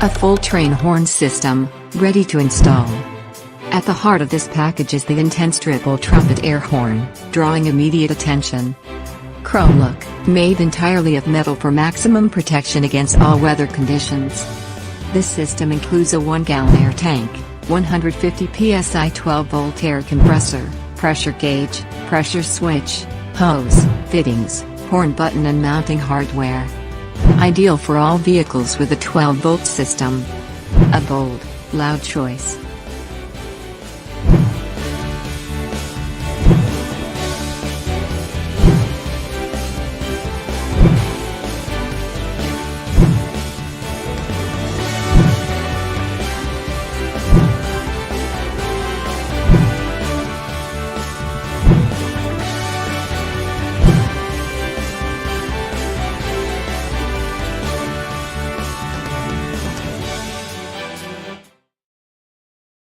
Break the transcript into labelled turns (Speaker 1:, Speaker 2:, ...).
Speaker 1: A full train horn system, ready to install. At the heart of this package is the intense triple trumpet air horn, drawing immediate attention. Chrome look, made entirely of metal for maximum protection against all weather conditions. This system includes a 1-gallon air tank, 150 PSI 12-volt air compressor, pressure gauge, pressure switch, hose, fittings, horn button and mounting hardware. Ideal for all vehicles with a 12-volt system. A bold, loud choice.